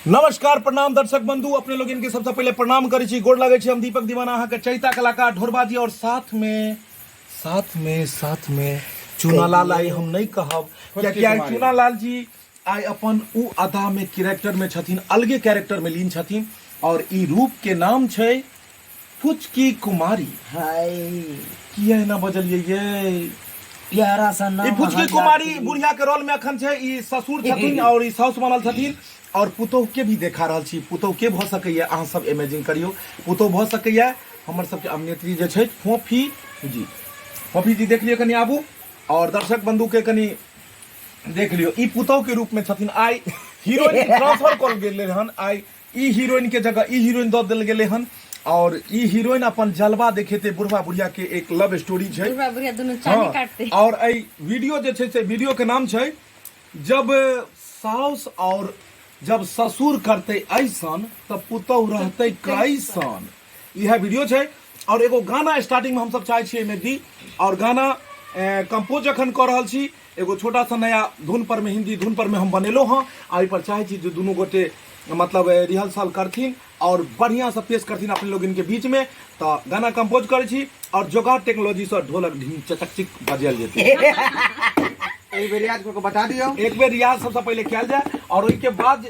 नमस्कार प्रणाम दर्शक बंधु अपने लोग इनके सबसे पहले प्रणाम करी छी गोड़ लगे छी हम दीपक दीवाना अहाँ के चैता कलाकार ढोरबाजी और साथ में चूनालाल आई हम नहीं कहब क्या चूनालाल जी आई अपन उ अदा में कैरेक्टर में छथिन अलगे कैरेक्टर में लीन छथिन और ई रूप के नाम छै फुचकी कुमारी। हाय किया ना बजलिए ये प्यारा सा नाम। ई फुचकी कुमारी बुढ़िया के रोल में अखन छै ई ससुर छथिन और ई साउस बनल छथिन और पुतोह के भी देखा रहल छी पुतोह के भ सकैया अहाँ सब इमेजिन करियो पुतोह भ सकैया हमर सबके अभिनेत्री जे छै फोफी जी देख लियो कनी आबू और दर्शक बंधु के कनी देख लियो ई पुतोह के रूप में छथिन आई हीरोइन ट्रांसफर कर गेले हन आई ई हीरोइन के जगह ई हीरोइन द देल गेले हन और ई हीरोइन अपन जलवा देखेते बुढ़वा बुढ़िया के एक लव स्टोरी छै बुढ़वा बुढ़िया दोनों चानी काटते और आई वीडियो जे छै से वीडियो के नाम छै जब साउस और जब ससुर करते ऐसन तब पुतोह रहते कैसन यह वीडियो छै और एगो गाना स्टार्टिंग में हम सब चाहे छियै में दी और गाना कंपोज अखन कर रहल छी एगो छोटा सा नया धुन पर में हिंदी धुन पर में हम बनेलो हाँ आई पर चाहे छी जो दोनों गोटे मतलब रिहर्सल करथिन और बढ़िया से पेश करथिन अपने लोग इनके बीच में तो गाना कंपोज करे छी और जोगाड़ टेक्नोलॉजी से ढोलक ढिंग चटक बजल जेते एक बेर रियाज को बता दियो एक बेर रियाज सबसे पहले किया जाए और उसके बाद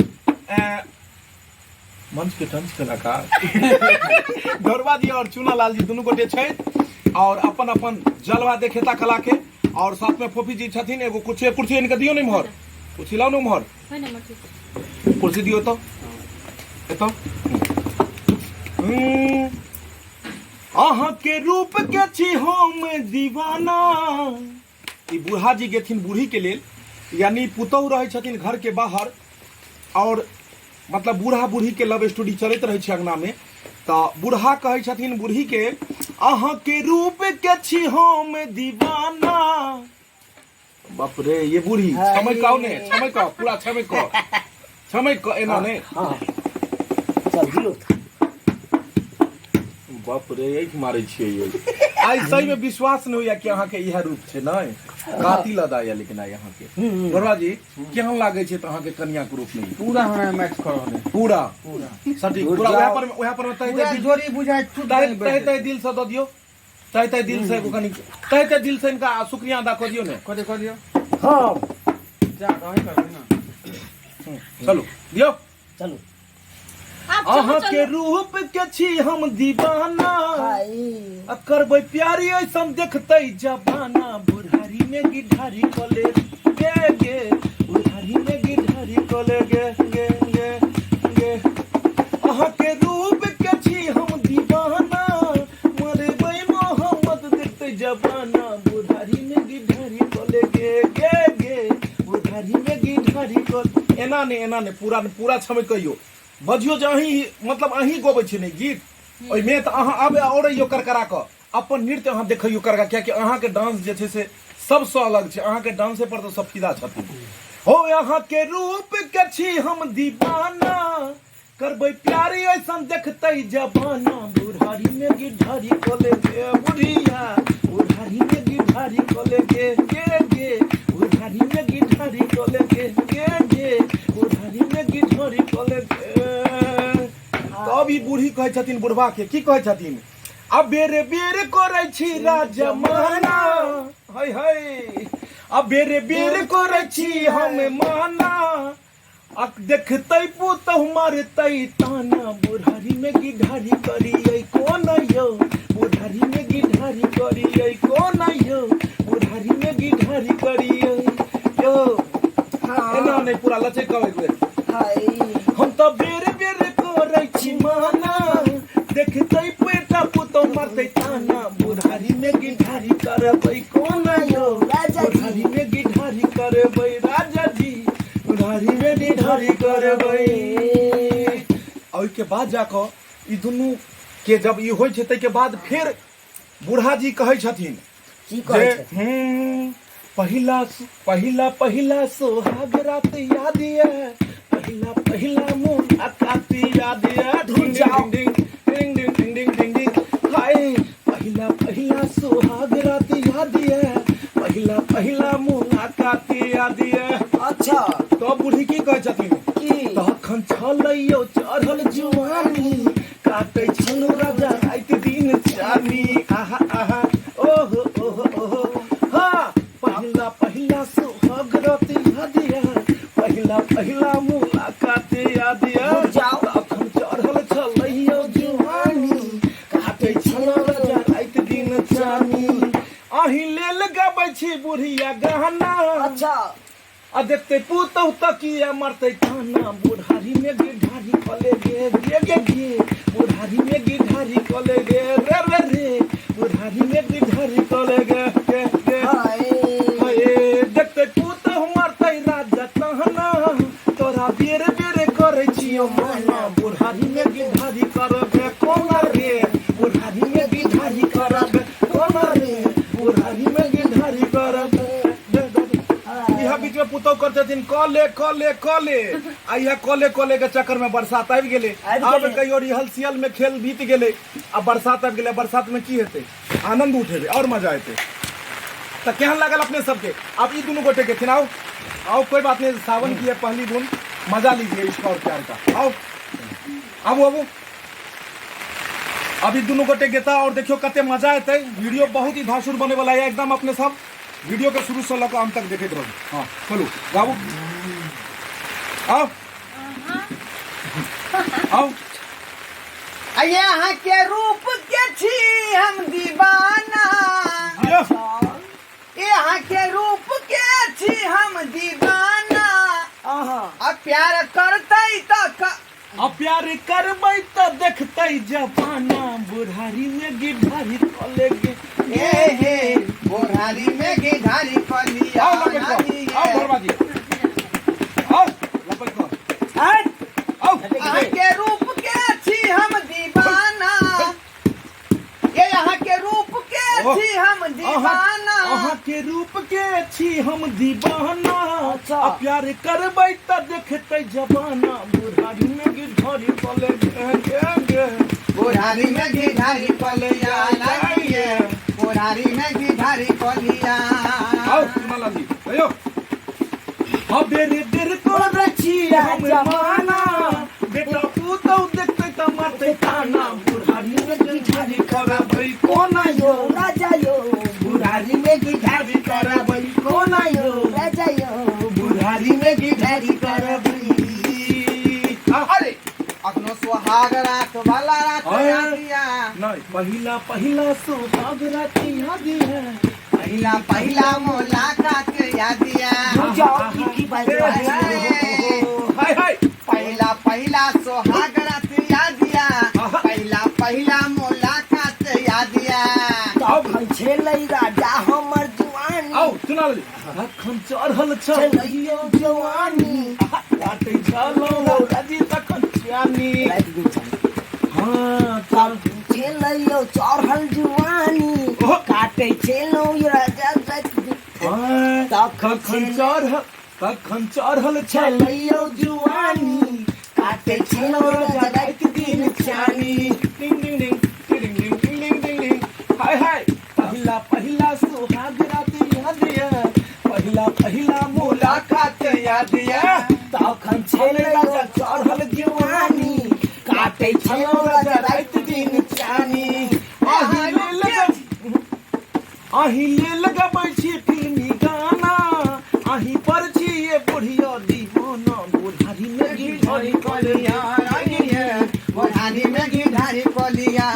मंच के टंच कलाकार ढोरबा जी और चूनालाल जी दोनों गोटे छै और अपन अपन जलवा देखेता कला के और साथ में फोफी जी छथिन एगो कुर्सी इनके दियो नहीं मोहर कुर्सी लाओ ना मोहर कुर्सी दियो तो एतो अहाँ के रूप के छी हम दीवाना ई बूढ़ा जी गेथिन बूढ़ी के लेल यानी पुतोह रहे छथिन घर के बाहर और मतलब बूढ़ा बूढ़ी के लव स्टोरी चलते रहे छै अंगना में तो बूढ़ा कहे छथिन बूढ़ी के अहाँ के रूप के छी हम दीवाना बाप रे ये बूढ़ी समय कहो ने समय कहो पूरा समय कहो एना ने चल दियो बाप रे एक मारे छियै ये आई सही में विश्वास नहीं होया कि अहाँ के यह रूप छै नै कातिल अदा या लेकिन यहाँ के ढोरबा जी केहन लागे छै त अहाँ के कन्या के रूप में पूरा हमरा मैच कर रहले पूरा सटीक पूरा वह पर तय जोरी बुझाय तय दिल से द दियो तय दिल से कनी तय दिल से इनका शुक्रिया अदा कर दियो ने कर दियो हां जा रही कर ना चलो दियो चलो अहाँ के रूप के छी हम दीवाना करबै प्यारी ऐसन देखते जवाना बुढ़ारी में गिठारी कले गे बुढ़ारी में गिठारी कले गे अहाँ के रूप के छी हम दीवाना मरबै मोहम्मद देखते जवाना बुढ़ारी में गिठारी कले गे बुढ़ारी में गिठारी कल एना ने पूरा समय कहियो बजियो जे अहीं मतलब अहीं गोबै छी ने गीत ओइ में त अहाँ आबे और यो करकरा क अपन नृत्य अहाँ देखियो करका क्या कि अहाँ के डांस जे छै से सबसे अलग छै अहाँ के डांसे पर तो सब फिदा छथिन हो अहाँ के रूप के छी हम दीवाना करबै प्यारी ऐसन देखते जवाना बुढ़ारी में गिठारी कोले गे बुढ़िया बुढ़ारी में गिठारी कोले गे बुढ़ारी में गिठारी कोले गे बुढ़ारी में गिठारी कोले अभी बूढ़ी कहे छथिन बुढ़वा के की कहे छथिन अब बेरे करे छी राजमाना हाय अब बेरे करे छी हम माना अक देखते पुतोह मारते ताना बुढ़ारी में गिढ़ारी करिए कोन यो बुढ़ारी में गिढ़ारी करिए कोन यो बुढ़ारी में गिढ़ारी करिए यो एना नहीं पूरा लचे कहै हाय हम तो बेरे करे छी माना देखते पेटा पुतोह मारते ताना बुढ़ारी में गिढ़ारी करबै कोन यो बुढ़ारी में गिढ़ारी करबै राजा जी बुढ़ारी में गिढ़ारी करबै और के बाद जाकर ई दुनू के जब ई होय छै तै के बाद फिर बूढ़ा जी कहे छथिन की कहे छथिन पहिला सोहाग रात याद है पहिला मुलाकात याद है ढूंढ जाओ डिंग डिंग हाय पहिला सोहाग रात याद है पहिला मुलाकात याद है अच्छा तो बूढ़ी की कहे छथिन की तखन छलैयो चढ़ल जुआनी काटे छनु राजा रात दिन चानी आहा आहा ओहो ओहो ओहो हाँ पहिला पहिला सुहाग रात यादिया पहिला पहिला मुलाकात यादिया अखन चढ़ल छलैयो जुआनी काटे छनु राजा रात दिन चानी अही लेल गाबै छी बुढ़िया गहना अच्छा आ देखते पुतौ तकिया मरते खाना बुढ़ारी में गिढ़ारी कले गे गे गे गे बुढ़ारी में गिढ़ारी कले गे रे रे रे बुढ़ारी में गिढ़ारी कले गे गे गे हाय देखते पुतौ मरते राजा कहना तोरा बेर बेर करे छियो मना बुढ़ारी में गिढ़ारी करबे कोना रे बुढ़ारी में गिढ़ारी करबे कोना रे बुढ़ारी में गिढ़ारी करबे बीच में पुतौ करते दिन कले कले कले आ यह कले कले के चक्कर में बरसात आबि गेले अब कहियो रिहर्सल में खेल बीत गेले अब बरसात आबि गेले बरसात में की हेते आनंद उठेबे और मजा एते तो केहन लागल अपने सबके अब ई दोनों गोटे के चुनाव आओ कोई बात नहीं सावन की है पहली धुन मजा लीजिए इसका और प्यार का आओ अब अब अभी दोनों गोटे गेता और देखियो कते मजा एते वीडियो बहुत ही धांसुर बने वाला है एकदम अपने सब वीडियो के शुरू से लेकर अंत तक देखे रहो हाँ चलो बाबू आओ आओ यहाँ के रूप के छी हम दीवाना यहाँ के रूप के छी हम दीवाना अब प्यार करते तो अब प्यार करबै तो देखते जवाना बुढ़ारी में गिढ़ारी कले गे हे बुढ़ारी में गिढ़ारी कलिया आओ भरबाजी आओ लपट कर आओ के रूप के छी हम दीवाना ये यहाँ के रूप के छी हम दीवाना अहाँ के रूप के छी हम दीवाना अब प्यार करबै त देखते जवाना बुढ़ारी में गिढ़ारी कले गे बुढ़ारी में गिढ़ारी कलिया लागिए बुढ़ारी में गिढ़ारी कलिया आओ माला जी आयो अब बेरे बेर को रची हम माना बेटा पुतौ देखते त मारते ताना बुढ़ारी में गिढ़ारी करबै कोना यो राजा यो बुढ़ारी में गिढ़ारी करबै कोना यो राजा यो बुढ़ारी में गिढ़ारी करबै अरे अखनो सुहाग रात वाला रात यादिया नहीं पहिला पहिला सुहाग रात यादिया पहिला पहिला मुलाकात यादिया हाय हाय पहिला पहिला सुहाग रात यादिया पहिला पहिला मुलाकात यादिया तब छेलै राजा हमर जवानी आओ सुना ले अखन चढ़ल छलैयो जवानी काटे छलो राजी तखन चानी हाँ तब छेलै चढ़ल जवानी काटे छेलो राजा तखन चढ़ल छलैयो जुआनी काटे छेलो राजा रात दिन चानी डिंग डिंग डिंग डिंग डिंग डिंग डिंग डिंग हाय हाय पहिला पहिला सुहाग रात यादिया पहिला पहिला मुलाकात यादिया तखन छेलो राजा चढ़ल जुआनी काटे छेलो राजा रात दिन चानी अही ले लगबै छी फिल्मी गाना अही पर छी ये बुढ़िया दीवाना बुढ़ारी में गिढ़ारी कलिया बुढ़ारी में गिढ़ारी कलिया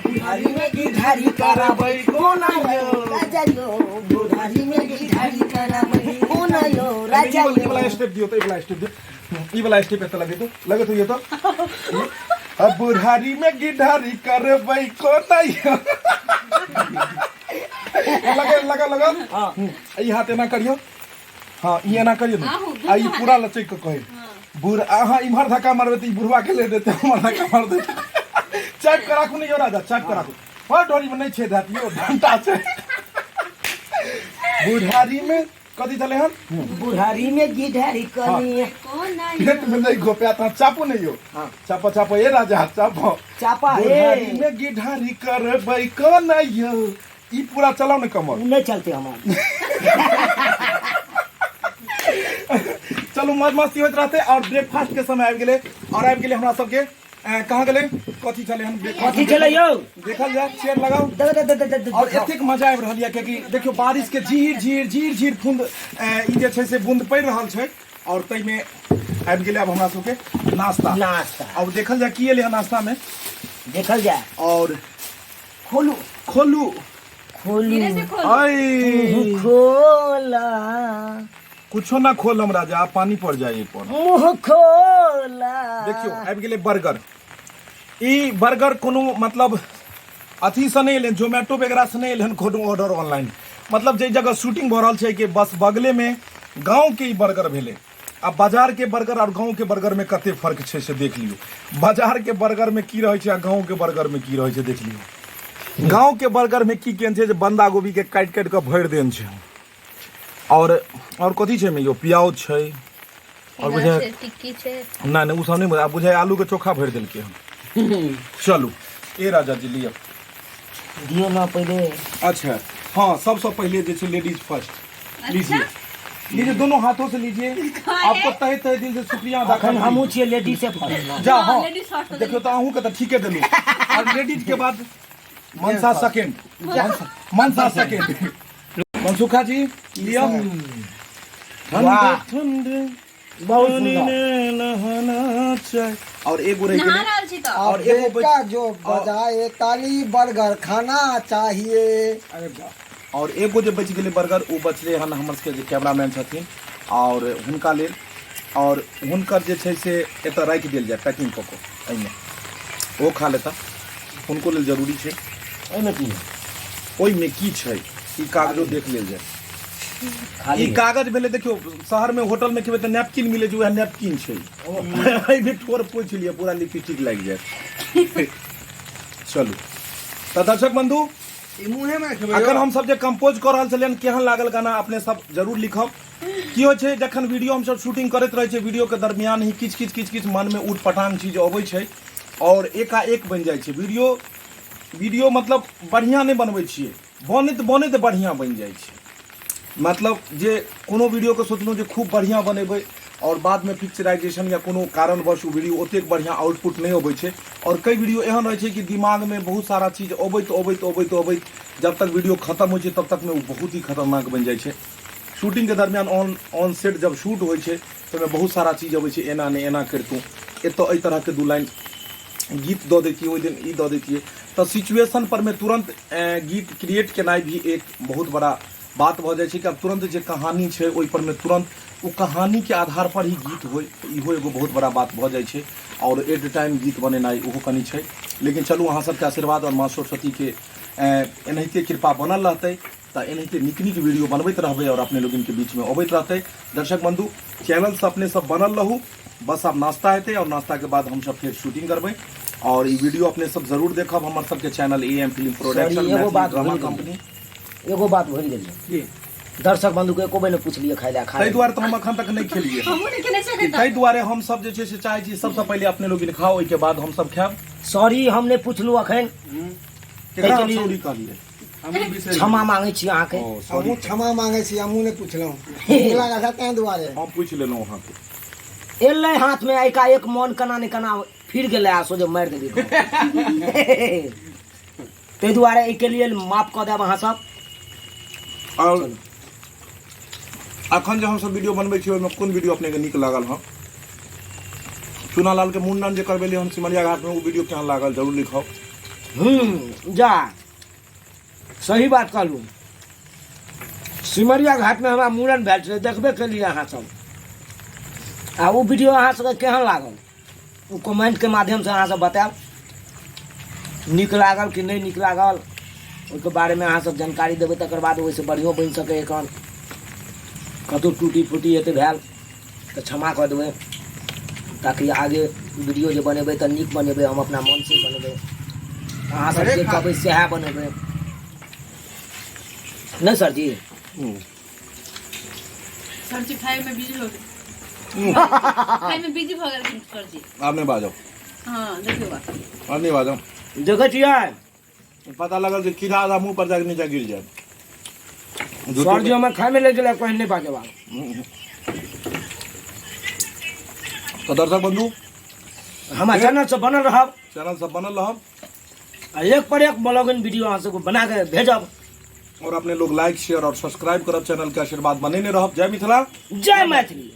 बुढ़ारी में गिढ़ारी करबै कोना यो राजा यो बुढ़ारी में गिढ़ारी करबै कोना यो राजा ये वाला स्टेप दियो तो ये वाला स्टेप दियो ये वाला स्टेप ऐसा लगे तो ये तो अब बुढ़ारी में गिढ़ारी करबै कोना यो लगा लगा हाँ ये हाथ एना करियो हाँ ये ना करियो ना आ ये पूरा लचक के कहे बुढ़ आहा इमहर धक्का मारबे त ई बुढ़वा के ले देते हमर धक्का मार देते चेक करा को नहीं राजा चेक करा को और डोरी में नहीं छेद हाथ यो घंटा से बुढ़ारी में कथी चले हम बुढ़ारी में गिढ़ारी कलिया पेट में नहीं गोपया त चापू नहीं हो हां चापा चापा ए राजा चापा चापा बुढ़ारी में गिढ़ारी करबै को नहीं यो ई पूरा चलाओ न कमर नहीं चलते हमारे चलू मौज मस्ती होते रहते और ब्रेकफास्ट के समय आबि गेले और आबि गेले हमरा सबके कहाँ गेले कथी चले हम कथी चले यौ देखल जाए चेयर लगाओ और एतेक मजा आबि रहल यऽ कियाकि देखियो बारिश के झीर झीर झीर झीर बूंद ई जे छै से बूंद पड़ि रहल छै और तै में आबि गेले अब हमरा सबके नाश्ता अब देखल जाए की एले नाश्ता में देखल जाए और खोलू खोलू आई खोला कुछो ना खोलम राजा पानी पड़ जाए पर मुंह खोला देखियो आबि गेले बर्गर ई बर्गर कोनो मतलब अथी से नहीं एलन जोमेटो वगैरह से नहीं एलन कोनो ऑर्डर ऑनलाइन मतलब जे जगह शूटिंग भ रहल छै कि बस बगले में गांव के ई बर्गर भेले अब बाजार के बर्गर और गांव के बर्गर में कते फर्क छै से देख लियो बाजार के बर्गर में की रहे छै आ गांव के बर्गर में की रहे छै देख लियो गांव के बर्गर में की केन छै जे बंदा गोभी के काट काट के भरि देन छै और कथी छै में यो प्याज छै और बुझाय टिक्की छै ना ना उ सब नहीं बुझाय आलू के चोखा भरि देलके हम चलू ए राजा जी लियो दियो ना पहले अच्छा हाँ सबसे पहले जैसे लेडीज फर्स्ट लीजिए लीजिए दोनों हाथों से लीजिए आपको तहे तहे दिल से शुक्रिया अदा अखन करना हमहू छियै लेडीज से फर्स्ट जा हाँ लेडीज फर्स्ट देखियो तो अहूँ के तो ठीके देलू और लेडीज के बाद मनसा सेकंड मनसा सेकंड मनसुखा जी लियो वाह। ठंडे बहुत सुंदर नहाना चाहे और एगो रह नहा गेलै रहल छी तऽ और एगो बेटा जो बजाए ताली बर्गर खाना चाहिए अरे वाह। और एगो जो बच गेलै बर्गर ओ बचले हन हमर सबके जे कैमरामैन छथिन और हुनका लेल और हुनकर जे छै से एतऽ राखि देल जाय पैकिंग कऽ कऽ एहिमे ओ खा लेता हुनको लेल जरूरी छै एहिमे की ओहिमे की छै ई कागजो देख लेल जाय खाली ई कागज भेलै देखियो शहर में होटल में खेबै तऽ नैपकिन मिलै छै वएह नैपकिन छै एहिमे ठोर पोछि लिअ पूरा लिपस्टिक लागि जायत चलू तऽ दर्शक बंधु ई मुंहे में खेबै अखन हम सब जे कंपोज कर रहल छलियन केहन लागल गाना अपने सब जरूर लिखब की होइ छै जखन वीडियो हम सब शूटिंग करैत रहै छै वीडियो के दरमियान ही किछ किछ किछ किछ मन में उठ पटांग चीज अबै छै और एकाएक बनि जाइ छै वीडियो मतलब बढ़िया नहीं बनबै छियै बनैत बढ़िया बनि जाइ छै मतलब जे कोनो वीडियो के सोचलहुँ जे खूब बढ़िया बनेबै और बाद में पिक्चराइजेशन या कोनो कारणवश ओ वीडियो ओतेक बढ़िया आउटपुट नहीं अबै छै और कई वीडियो एहन रहै छै कि दिमाग में बहुत सारा चीज अबैत जब तक वीडियो खत्म होइ छै तब तक में वो बहुत ही खतरनाक बनि जाइ छै शूटिंग के दरमियान ऑन सेट जब शूट होइ छै तो में बहुत सारा चीज अबै छै एना नहीं एना करितूँ एतऽ एहि तरह के 2 लाइन गीत दऽ दैतियै ओहि दिन ई दऽ दैतियै तऽ सिचुएशन पर में तुरंत गीत क्रिएट केनाइ भी एक बहुत बड़ा बात भऽ जाइ छै कि अब तुरंत जे कहानी छै ओहि पर में तुरंत वो कहानी के आधार पर ही गीत होय इहो एगो बहुत बड़ा बात भऽ जाइ छै और एट टाइम गीत बनेनाइ ओहो कनी छै लेकिन चलू अहाँ सबके आशीर्वाद और माँ सरस्वती के एनाहिते कृपा बनल रहतै तऽ एनाहिते नीक नीक वीडियो बनबैत रहबै और अपने लोगन के बीच में अबैत रहतै दर्शक बंधु चैनल से अपने सब बनल रहू बस अब नाश्ता हेतै और नाश्ता के बाद हम सब फिर शूटिंग करबै और ई वीडियो अपने सब जरूर देखब हमर सबके चैनल AM फिल्म प्रोडक्शन एगो बात ड्रामा भूलि गेलियै। कंपनी एगो बात भूल गेलियै दर्शक बंधु के एको बेर नहि पुछलियै खाय लए ताहि दुआरे तऽ हम अखन तक नहीं खेलिए हमहूँ नहि खेने छै ताहि दुआरे हम सब जे छै से चाहै छी सबसे पहले अपने लोग खाओ ओहिके बाद हम सब खायब सॉरी हम नहि पुछलू अखन केकरा ताहि के लिए- सॉरी कहलिए हमहूँ बिसरि क्षमा मांगै छी अहाँके ओ सॉरी हमहूँ क्षमा मांगे छी हमहूँ नहि पुछलहुँ नीक लागल है ताहि दुआरे हम पूछ लेलहुँ अहाँ के एलै हाथ में एकाएक मन कना ने कना फिर गेलै आ सोझे मारि देलियै ताहि दुआरे एहिके लिए माफ कऽ देब अहाँ सब और अखन जे हम सब वीडियो बनबै छी ओहिमे कोन वीडियो अपने के नीक लागल हँ चूनालाल के मुंडन जे करबेली हम सिमरिया घाट में वो वीडियो केहन लागल जरूर लिखाओ जा सही बात कहलू सिमरिया घाट में हमरा मूड़न भेल छलै देखबे केलियै अहाँ सब आ ओ वीडियो अहाँ सबके केहन लागल ओ कमेंट के माध्यम से अहाँ सब बतायब नीक लागल कि नहीं नीक लागल ओहिके बारे में अहाँ सब जानकारी देबै तकर बाद ओहिसँ बढ़ियो बनि सकै एखन कतहु टूटी फूटी हेतै भेल तऽ क्षमा कऽ देबै ताकि आगे वीडियो जे बनेबै तऽ नीक बनेबै हम अपना मन से बनेबै अहाँ सब जे कहबै सएह बनेबै नहीं सर जी सरजी खाए में बिजी हो गए खाए में बिजी भऽ गेल सरजी आप नहीं बाजो हाँ देखियो बात और नहीं बाजो देखै छियै पता लगल कि कीड़ा आधा मुंह पर जाके नीचे गिर जाए सर जी हमें खाए में ले गेलै कहीं नहीं बाजे बात तो दर्शक बंधु हमारे चैनल से बनल रहब चैनल सब बनल रहब आ एक पर एक ब्लॉगिंग वीडियो अहाँ सबको बना के भेजब और अपने लोग लाइक शेयर और सब्सक्राइब करब चैनल के आशीर्वाद बनेने रहब। जय मिथिला जय मैथिली।